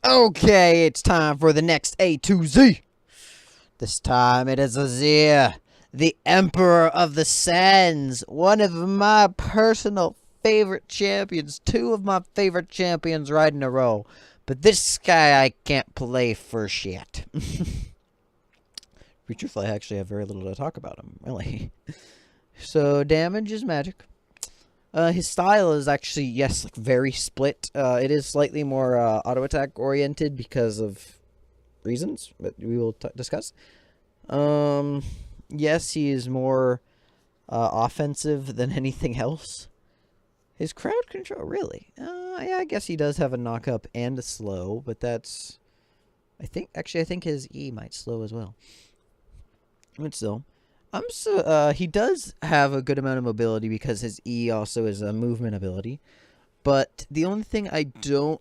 Okay, it's time for the next A to Z. This time it is Azir, the Emperor of the Sands, one of my personal favorite champions, two of my favorite champions right in a row. But this guy I can't play for shit. To be truthful, I actually have very little to talk about him, really. So, damage is magic. His style is actually, yes, like very split. It is slightly more auto attack oriented because of reasons that we will discuss. Yes, he is more offensive than anything else. His crowd control, really? Yeah, I guess he does have a knock up and a slow, but that's, I think his E might slow as well. But still. He does have a good amount of mobility because his E also is a movement ability. But the only thing I don't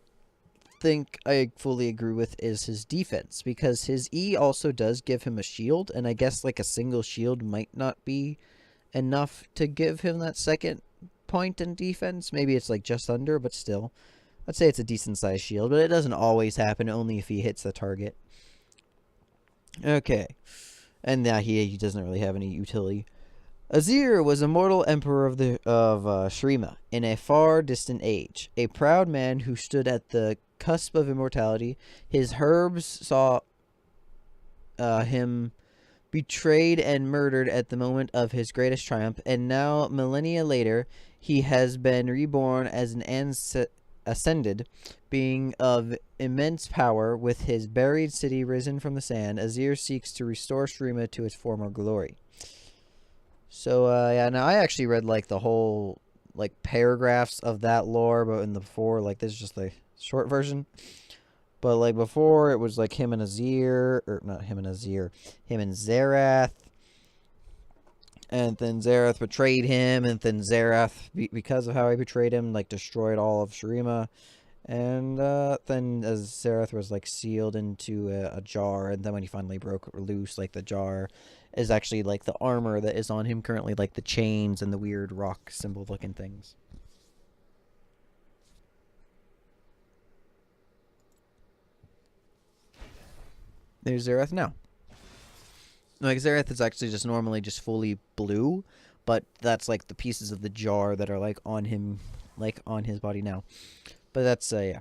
think I fully agree with is his defense, because his E also does give him a shield, and I guess like a single shield might not be enough to give him that second point in defense. Maybe it's like just under, but still. I'd say it's a decent sized shield, but it doesn't always happen, only if he hits the target. Okay. And now he doesn't really have any utility. Azir was a mortal emperor of Shrima in a far distant age, a proud man who stood at the cusp of immortality. His herbs saw him betrayed and murdered at the moment of his greatest triumph, and now, millennia later, he has been reborn as an ascended being of immense power. With his buried city risen from the sand, Azir seeks to restore Shrima to its former glory. So, yeah, now I actually read, like, the whole, like, paragraphs of that lore, but in the before, like, this is just the short version. But, like, before, it was, like, him and Azir, or not him and Azir, him and Xerath. And then Xerath betrayed him, and then Xerath, because of how he betrayed him, like, destroyed all of Shrima. And then as Xerath was, like, sealed into a jar, and then when he finally broke loose, like, the jar is actually, like, the armor that is on him currently, like, the chains and the weird rock symbol-looking things. There's Xerath now. Like, Xerath is actually just normally just fully blue, but that's, like, the pieces of the jar that are, like, on him, like, on his body now. But that's, yeah.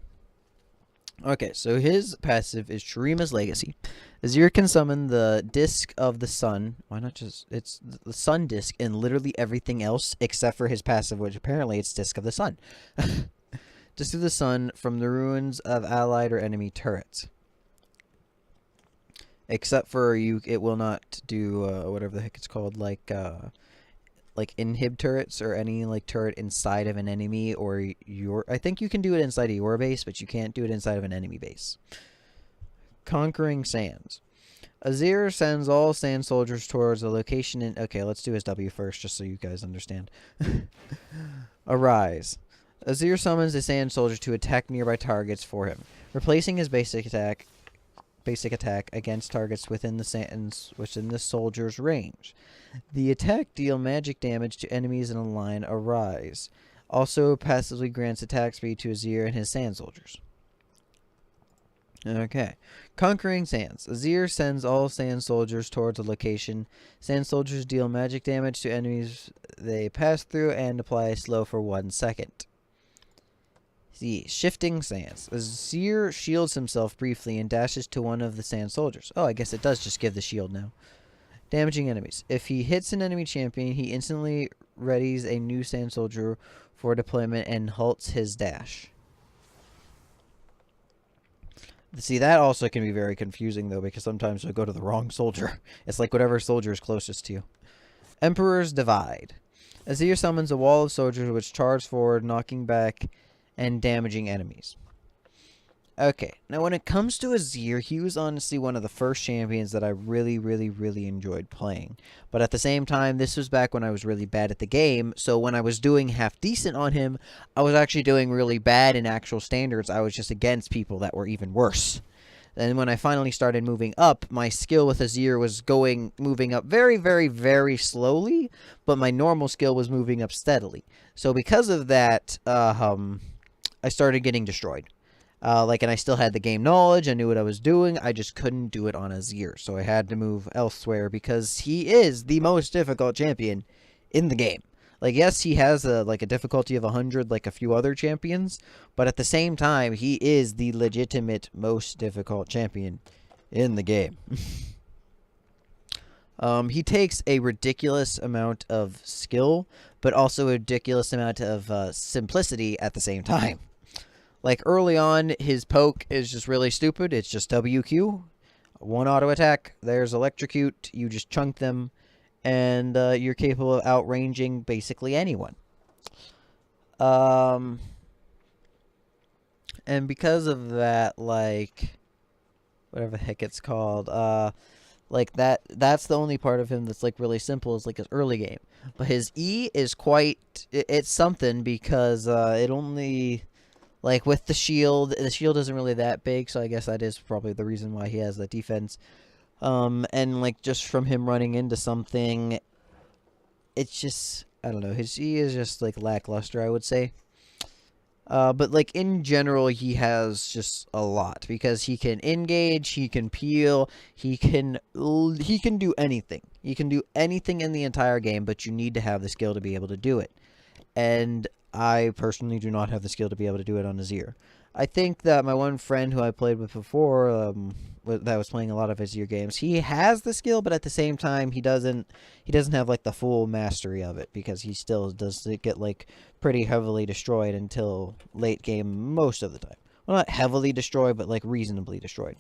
Okay, so his passive is Shurima's Legacy. Azir can summon the Disc of the Sun. Why not just... It's the Sun Disc and literally everything else except for his passive, which apparently it's Disc of the Sun. Disc of the Sun from the ruins of allied or enemy turrets. Except for it will not do whatever the heck it's called, like inhib turrets or any like turret inside of an enemy or your. I think you can do it inside of your base, but you can't do it inside of an enemy base. Conquering Sands. Azir sends all sand soldiers towards a location in. Okay, let's do his W first, just so you guys understand. Arise. Azir summons a sand soldier to attack nearby targets for him, replacing his basic attack against targets within the soldier's range. The attack deal magic damage to enemies in a line. Arise also passively grants attack speed to Azir and his sand soldiers. Okay. Conquering Sands. Azir sends all sand soldiers towards a location. Sand soldiers deal magic damage to enemies they pass through and apply slow for 1 second. Shifting Sands. Azir shields himself briefly and dashes to one of the sand soldiers. Oh, I guess it does just give the shield now. Damaging enemies. If he hits an enemy champion, he instantly readies a new sand soldier for deployment and halts his dash. See, that also can be very confusing, though, because sometimes you'll go to the wrong soldier. It's like whatever soldier is closest to you. Emperor's Divide. Azir summons a wall of soldiers which charge forward, knocking back and damaging enemies. Okay, now when it comes to Azir, he was honestly one of the first champions that I really, really, really enjoyed playing. But at the same time, this was back when I was really bad at the game, so when I was doing half decent on him, I was actually doing really bad in actual standards. I was just against people that were even worse. And when I finally started moving up, my skill with Azir was moving up very, very, very slowly, but my normal skill was moving up steadily. So because of that, I started getting destroyed. And I still had the game knowledge. I knew what I was doing. I just couldn't do it on Azir. So I had to move elsewhere because he is the most difficult champion in the game. Like, yes, he has a difficulty of 100 like a few other champions, but at the same time, he is the legitimate most difficult champion in the game. He takes a ridiculous amount of skill, but also a ridiculous amount of simplicity at the same time. Like, early on, his poke is just really stupid. It's just WQ, one auto attack, there's electrocute, you just chunk them, and you're capable of outranging basically anyone. And because of that, like, whatever the heck it's called, that's the only part of him that's like really simple, is like his early game. But his E is it's something, because it only, like, with the shield isn't really that big, so I guess that is probably the reason why he has that defense. And like, just from him running into something, it's just, I don't know, his E is just like lackluster, I would say. But like, in general, he has just a lot, because he can engage, he can peel, he can do anything. He can do anything in the entire game, but you need to have the skill to be able to do it. And I personally do not have the skill to be able to do it on Azir. I think that my one friend who I played with before, that was playing a lot of Azir games, he has the skill, but at the same time, he doesn't have like the full mastery of it, because he still does get like pretty heavily destroyed until late game most of the time. Well, not heavily destroyed, but like reasonably destroyed.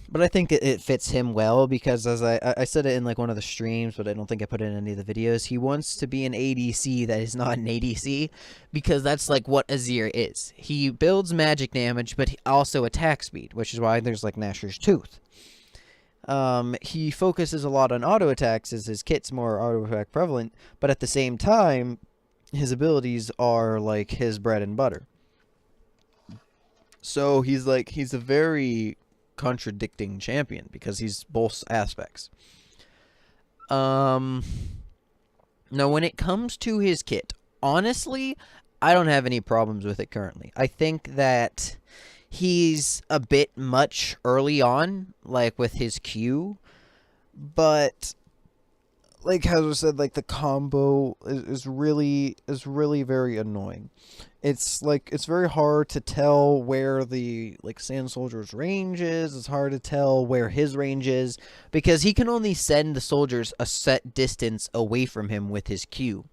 But I think it fits him well, because as I said it in like one of the streams, but I don't think I put it in any of the videos, he wants to be an ADC that is not an ADC, because that's like what Azir is. He builds magic damage, but he also attack speed, which is why there's like Nashor's Tooth. He focuses a lot on auto attacks, as his kit's more auto attack prevalent, but at the same time, his abilities are like his bread and butter. So he's a very contradicting champion, because he's both aspects. Now when it comes to his kit, honestly, I don't have any problems with it currently. I think that he's a bit much early on, like with his Q, but like as I said, like the combo is really very annoying. It's like, it's very hard to tell where the like Sand Soldier's range is. It's hard to tell where his range is, because he can only send the soldiers a set distance away from him with his Q.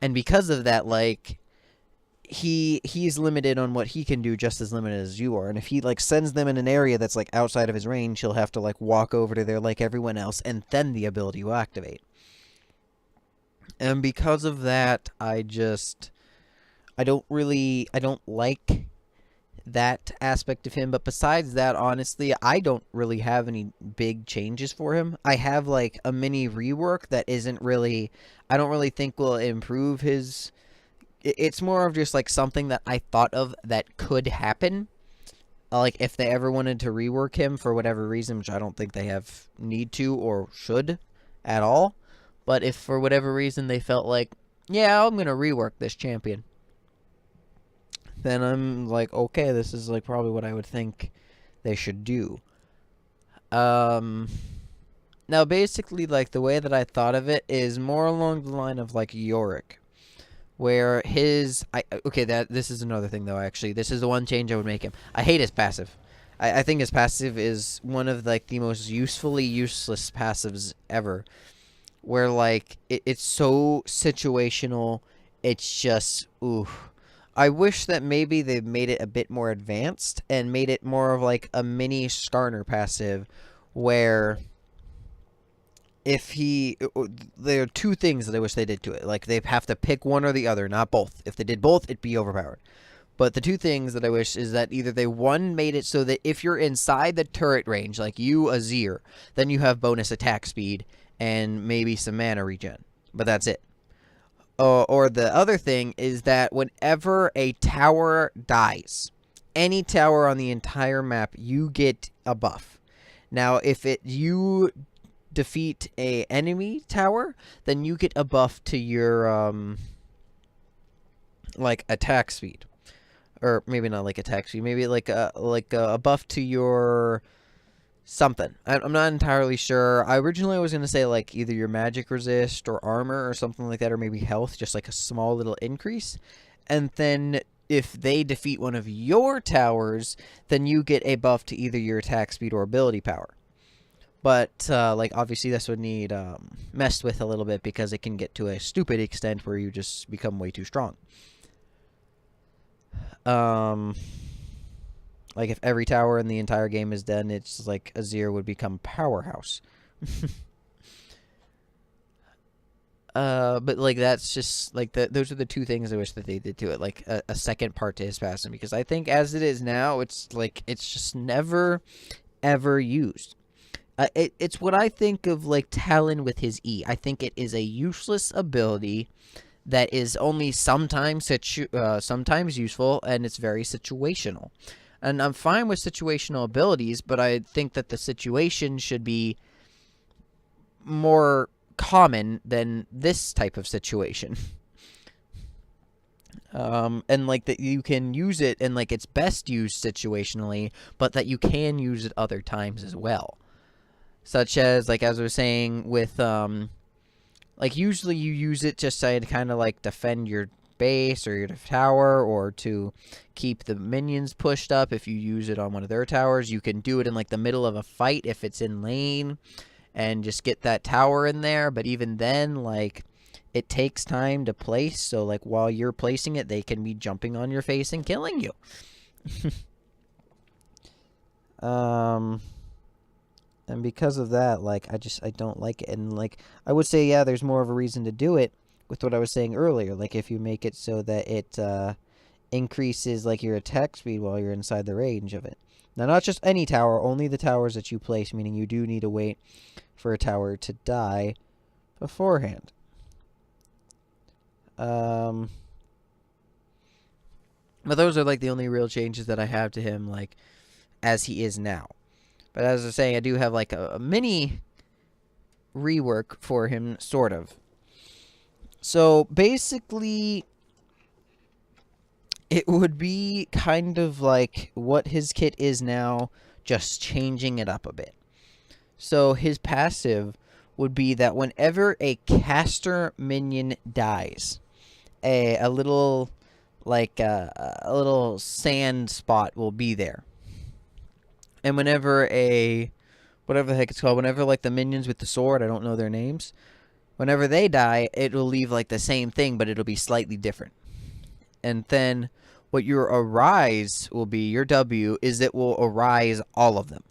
And because of that, like, he's limited on what he can do, just as limited as you are. And if he like sends them in an area that's like outside of his range, he'll have to like walk over to there like everyone else, and then the ability will activate. And because of that, I don't like that aspect of him. But besides that, honestly, I don't really have any big changes for him. I have like a mini rework that isn't really, I don't really think will improve his. It's more of just like something that I thought of that could happen. Like if they ever wanted to rework him for whatever reason, which I don't think they have need to or should at all. But if for whatever reason they felt like, yeah, I'm going to rework this champion, then I'm like, okay, this is like probably what I would think they should do. Now basically, like, the way that I thought of it is more along the line of like Yorick, where this is another thing though, actually. This is the one change I would make him. I hate his passive. I think his passive is one of like the most usefully useless passives ever, where like it's so situational. It's just oof. I wish that maybe they made it a bit more advanced and made it more of like a mini Starner passive, where there are two things that I wish they did to it. Like, they have to pick one or the other, not both. If they did both, it'd be overpowered. But the two things that I wish is that either they, one, made it so that if you're inside the turret range, like you, Azir, then you have bonus attack speed and maybe some mana regen. But that's it. Or the other thing is that whenever a tower dies, any tower on the entire map, you get a buff. Now, if you defeat a enemy tower, then you get a buff to your like attack speed, or maybe not like attack speed, maybe like a buff to your something. I'm not entirely sure. I originally was going to say like either your magic resist or armor or something like that, or maybe health, just like a small little increase. And then if they defeat one of your towers, then you get a buff to either your attack speed or ability power. But like obviously this would need messed with a little bit because it can get to a stupid extent where you just become way too strong. Like if every tower in the entire game is dead, it's like Azir would become powerhouse. But like that's just like those are the two things I wish that they did to it, like a second part to his passing, because I think as it is now, it's like it's just never ever used. It's what I think of like Talon with his E. I think it is a useless ability that is only sometimes sometimes useful, and it's very situational. And I'm fine with situational abilities, but I think that the situation should be more common than this type of situation. And like that you can use it, and like it's best used situationally, but that you can use it other times as well. Such as, like, as I was saying with, like, usually you use it just to kind of, like, defend your base or your tower, or to keep the minions pushed up. If you use it on one of their towers, you can do it in, like, the middle of a fight if it's in lane, and just get that tower in there. But even then, like, it takes time to place, so, like, while you're placing it, they can be jumping on your face and killing you. And because of that, like, I don't like it. And, like, I would say, yeah, there's more of a reason to do it with what I was saying earlier. Like, if you make it so that it increases, like, your attack speed while you're inside the range of it. Now, not just any tower, only the towers that you place, meaning you do need to wait for a tower to die beforehand. But those are, like, the only real changes that I have to him, like, as he is now. But as I was saying, I do have, like, a mini rework for him, sort of. So, basically, it would be kind of like what his kit is now, just changing it up a bit. So, his passive would be that whenever a caster minion dies, a little, like, a little sand spot will be there. And whenever whatever the heck it's called, whenever, like, the minions with the sword, I don't know their names, whenever they die, it will leave, like, the same thing, but it'll be slightly different. And then what your arise will be, your W, is it will arise all of them.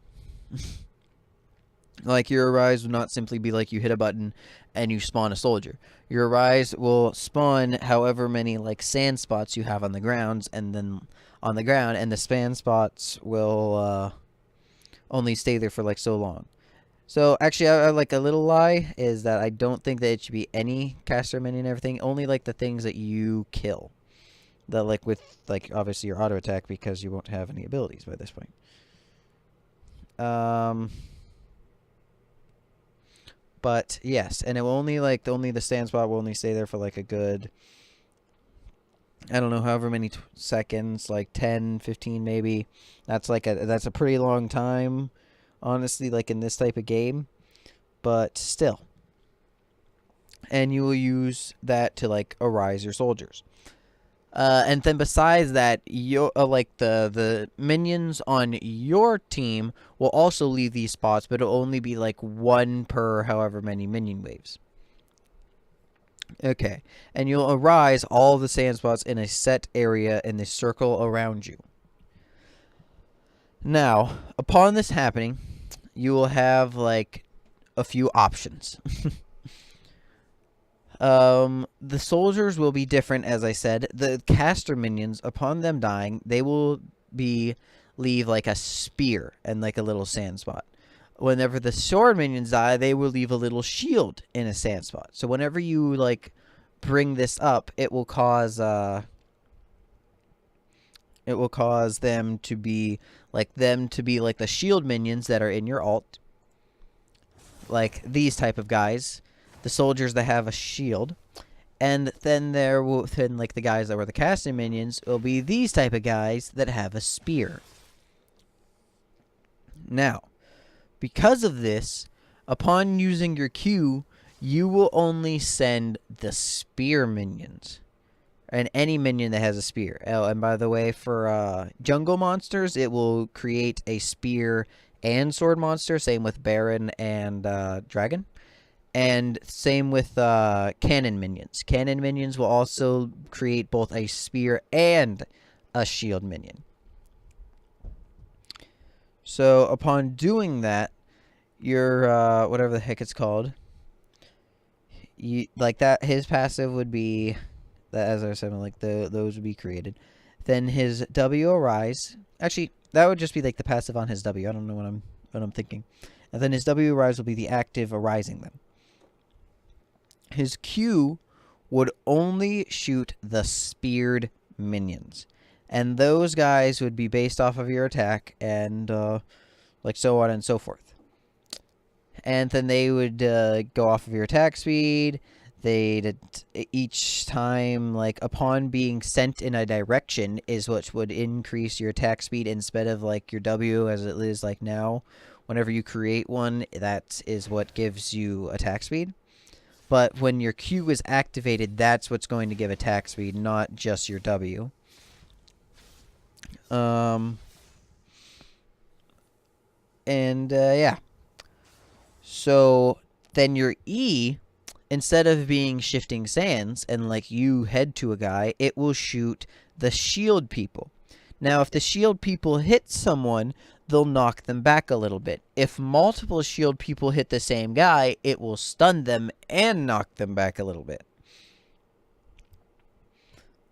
Like, your arise will not simply be like you hit a button and you spawn a soldier. Your arise will spawn however many, like, sand spots you have on the grounds, and then on the ground, and the span spots will only stay there for, like, so long. So, actually, I like a little lie is that I don't think that it should be any caster minion and everything. Only, like, the things that you kill. That, like, with, like, obviously your auto attack, because you won't have any abilities by this point. But, yes. And it will only, like, only the stand spot will only stay there for, like, a good, I don't know, however many seconds, like 10, 15 maybe. That's a pretty long time, honestly, like in this type of game. But still. And you will use that to, like, arise your soldiers. And then besides that, like the minions on your team will also leave these spots, but it'll only be like one per however many minion waves. Okay, and you'll arise all the sand spots in a set area in the circle around you. Now, upon this happening, you will have, like, a few options. The soldiers will be different, as I said. The caster minions, upon them dying, they will leave, like, a spear and, like, a little sand spot. Whenever the sword minions die, they will leave a little shield in a sand spot. So whenever you, like, bring this up, it will cause them to be like the shield minions that are in your ult, like these type of guys, the soldiers that have a shield. And then like the guys that were the casting minions will be these type of guys that have a spear. Now, because of this, upon using your Q, you will only send the spear minions. And any minion that has a spear. Oh, and by the way, for jungle monsters, it will create a spear and sword monster. Same with Baron and Dragon. And same with cannon minions. Cannon minions will also create both a spear and a shield minion. So upon doing that, your whatever the heck it's called, like that, his passive would be, as I said, like those would be created. Then his W Arise. Actually, that would just be like the passive on his W. I don't know what I'm thinking. And then his W Arise will be the active arising them. His Q would only shoot the speared minions. And those guys would be based off of your attack and like so on and so forth. And then they would go off of your attack speed. They'd each time, like upon being sent in a direction, is what would increase your attack speed instead of like your W as it is like now. Whenever you create one, that is what gives you attack speed. But when your Q is activated, that's what's going to give attack speed, not just your W. Yeah. So then your E, instead of being shifting sands and like you head to a guy, it will shoot the shield people. Now, if the shield people hit someone, they'll knock them back a little bit. If multiple shield people hit the same guy, it will stun them and knock them back a little bit.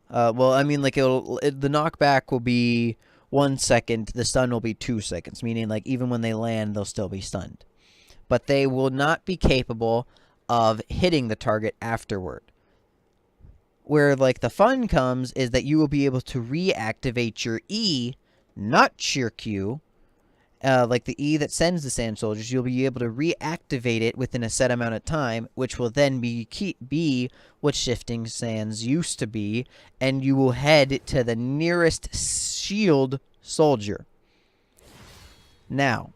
Well, I mean, like the knockback will be 1 second. The stun will be 2 seconds, meaning like even when they land, they'll still be stunned. But they will not be capable of hitting the target afterward. Where like the fun comes is that you will be able to reactivate your E, not your Q. Like the E that sends the sand soldiers, you'll be able to reactivate it within a set amount of time, which will then be what shifting sands used to be, and you will head to the nearest shield soldier. Now,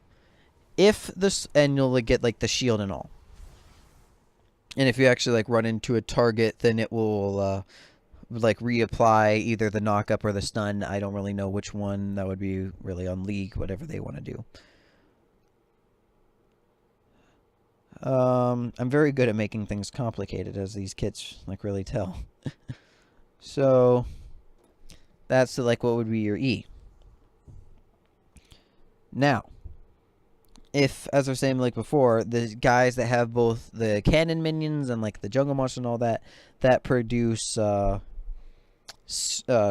and you'll get like the shield and all. And if you actually like run into a target, then it will like reapply either the knock-up or the stun. I don't really know which one. That would be really on League, whatever they want to do. I'm very good at making things complicated, as these kits like really tell. So that's like what would be your E. Now, if, as I was saying like before, the guys that have both the cannon minions and like the jungle monster and all that produce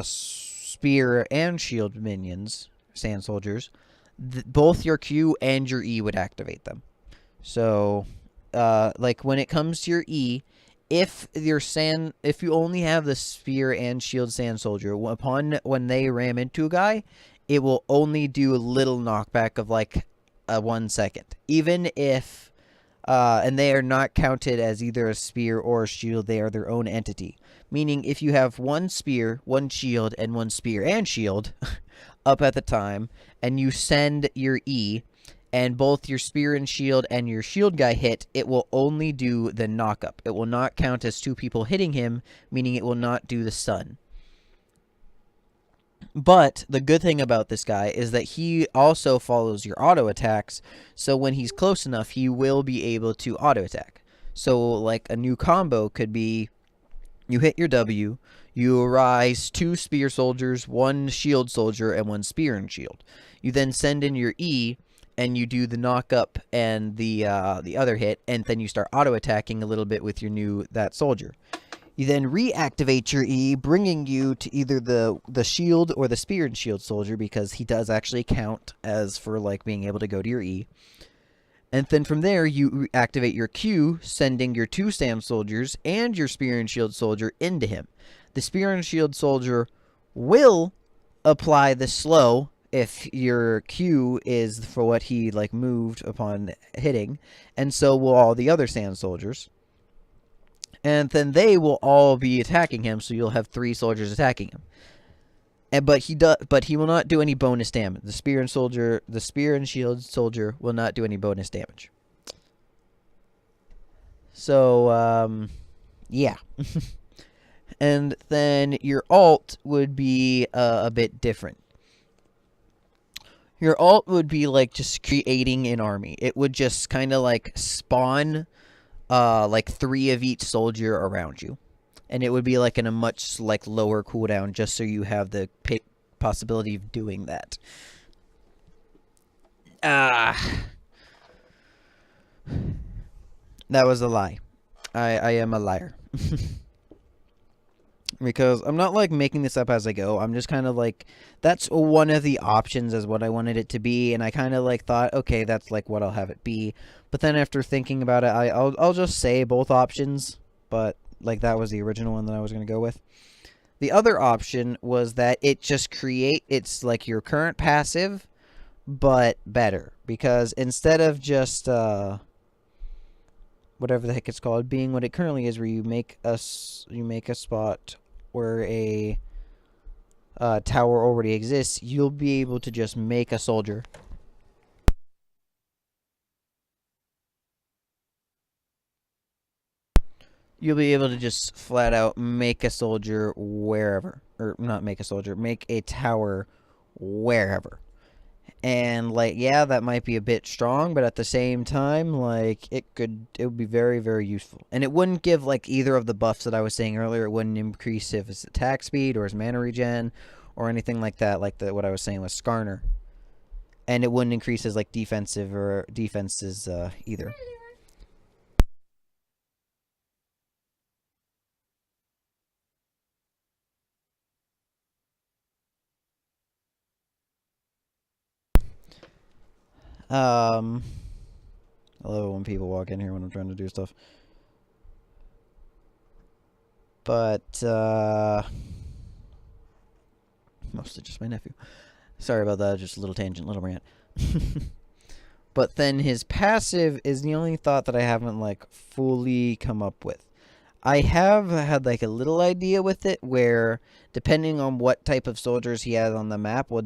spear and shield minions, sand soldiers, both your Q and your E would activate them. So, like when it comes to your E, if you only have the spear and shield sand soldier, when they ram into a guy, it will only do a little knockback of like 1 second, even if and they are not counted as either a spear or a shield. They are their own entity, meaning if you have one spear, one shield, and one spear and shield up at the time, and you send your E and both your spear and your shield guy hit, it will only do the knockup. It will not count as two people hitting him, meaning it will not do the stun. But the good thing about this guy is that he also follows your auto attacks, so when he's close enough, he will be able to auto attack. So like a new combo could be, you hit your W, you arise 2 spear soldiers, 1 shield soldier, and 1 spear and shield. You then send in your E, and you do the knock-up and the other hit, and then you start auto attacking a little bit with your that soldier. You then reactivate your E, bringing you to either the shield or the spear and shield soldier, because he does actually count as for like being able to go to your E. And then from there, you activate your Q, sending your 2 sand soldiers and your spear and shield soldier into him. The spear and shield soldier will apply the slow if your Q is for what he like moved upon hitting, and so will all the other sand soldiers. And then they will all be attacking him, so you'll have 3 soldiers attacking him. But he will not do any bonus damage. The spear and shield soldier will not do any bonus damage. So yeah. And then your alt would be a bit different. Your alt would be like just creating an army. It would just kind of like spawn like 3 of each soldier around you. And it would be like in a much like lower cooldown, just so you have the possibility of doing that. That was a lie. I am a liar. Because I'm not like making this up as I go. I'm just kind of like, that's one of the options as what I wanted it to be, and I kind of like thought, okay, that's like what I'll have it be. But then after thinking about it, I'll just say both options, but like that was the original one that I was going to go with. The other option was that it's like your current passive, but better, because instead of just whatever the heck it's called, being what it currently is, where you make a spot where a tower already exists, you'll be able to just make a soldier. You'll be able to just flat out make a soldier wherever. Or not make a soldier, make a tower wherever. And like, yeah, that might be a bit strong, but at the same time, like, it would be very, very useful. And it wouldn't give like either of the buffs that I was saying earlier. It wouldn't increase if his attack speed or his mana regen or anything like that, like what I was saying with Skarner. And it wouldn't increase his like defensive or defenses either. I love it when people walk in here when I'm trying to do stuff. But mostly just my nephew. Sorry about that, just a little tangent, little rant. But then his passive is the only thought that I haven't like fully come up with. I have had like a little idea with it, where depending on what type of soldiers he has on the map will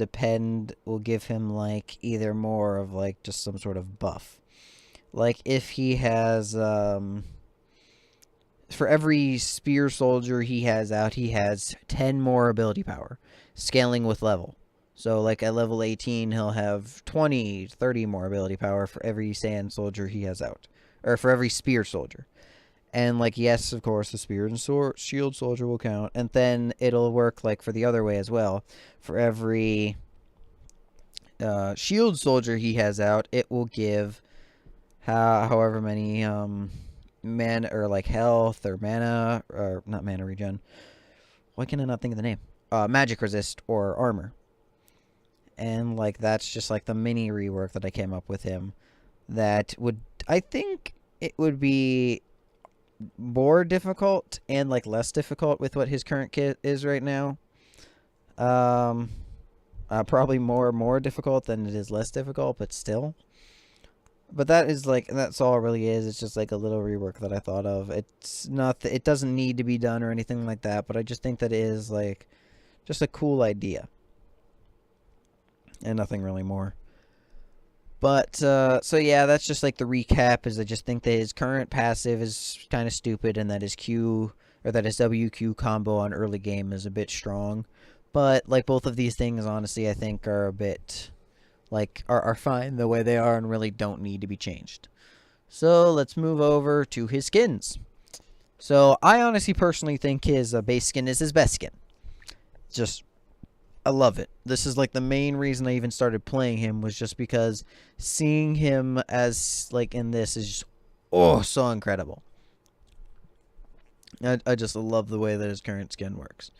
give him like either more of like just some sort of buff. Like if he has for every spear soldier he has out, he has 10 more ability power, scaling with level. So like at level 18, he'll have 20, 30 more ability power for every sand soldier he has out, or for every spear soldier. And like, yes, of course, the spear and shield soldier will count. And then it'll work like for the other way as well. For every shield soldier he has out, it will give however many mana or like health or mana, or not mana regen. Why can I not think of the name? Magic resist or armor. And like that's just like the mini rework that I came up with him. That would, I think it would be more difficult and like less difficult with what his current kit is right now. Probably more difficult than it is less difficult, but still. But that is like, that's all it really is. It's just like a little rework that I thought of. It's not, it doesn't need to be done or anything like that, but I just think that it is like just a cool idea. And nothing really more. But, so yeah, that's just like the recap, is I just think that his current passive is kind of stupid, and that his Q, or that his WQ combo on early game is a bit strong. But, like, both of these things, honestly, I think are a bit, like, are fine the way they are and really don't need to be changed. So, let's move over to his skins. So, I honestly personally think his base skin is his best skin. Just, I love it. This is like the main reason I even started playing him, was just because seeing him as like in this is just, oh, so incredible. I just love the way that his current skin works.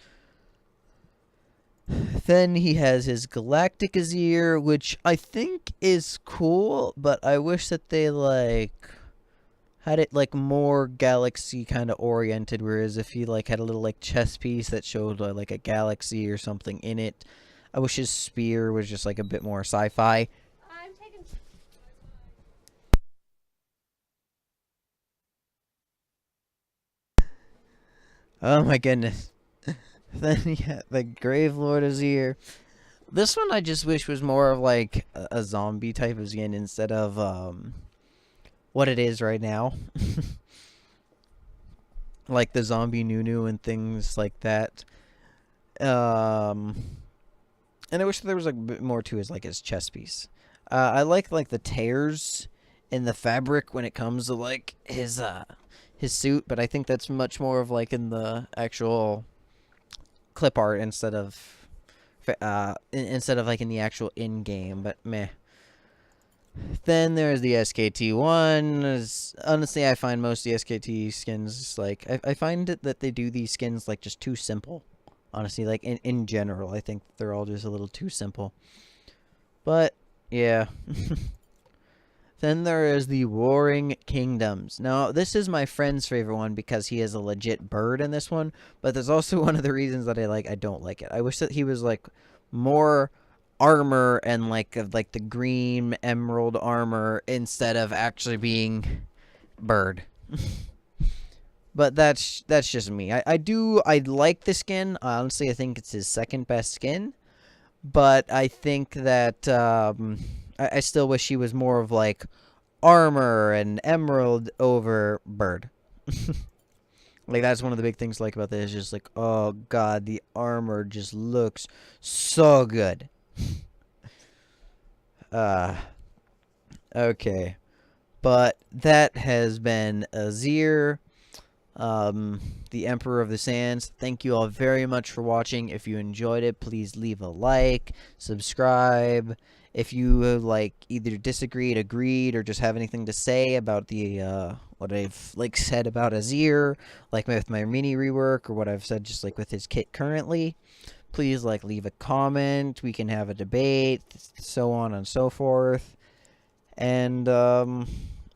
Then he has his Galactic Azir, which I think is cool, but I wish that they like had it like more galaxy kind of oriented, whereas if he like had a little like chess piece that showed like a galaxy or something in it. I wish his spear was just like a bit more sci-fi. I'm taking... Oh my goodness. Then yeah, the Grave Lord Azir. This one I just wish was more of like a zombie type of skin instead of what it is right now. Like the zombie Nunu and things like that. Um and I wish there was like a bit more to his chest piece. I like the tears in the fabric when it comes to like his suit, but I think that's much more of like in the actual clip art instead of like in the actual in game. But meh. Then there's the SKT1. Honestly, I find most of the SKT skins like I find it that they do these skins like just too simple. Honestly, like in general, I think they're all just a little too simple. But yeah. Then there is the Warring Kingdoms. Now, this is my friend's favorite one because he is a legit bird in this one, but there's also one of the reasons that I don't like it. I wish that he was like more armor and like the green emerald armor instead of actually being bird. But that's just me. I like the skin. Honestly, I think it's his second best skin. But I think that I still wish he was more of like armor and emerald over bird. Like that's one of the big things like about this. Just like, oh god, the armor just looks so good. uh okay. But that has been Azir, the Emperor of the Sands. Thank you all very much for watching. If you enjoyed it, please leave a like, subscribe. If you like either disagreed, agreed, or just have anything to say about the what I've like said about Azir, like with my mini rework, or what I've said just like with his kit currently, please like leave a comment. We can have a debate, so on and so forth. And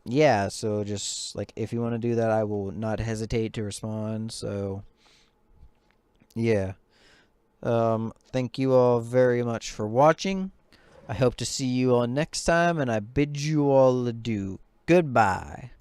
yeah, so just like if you want to do that, I will not hesitate to respond. So yeah. Thank you all very much for watching. I hope to see you all next time, and I bid you all adieu. Goodbye.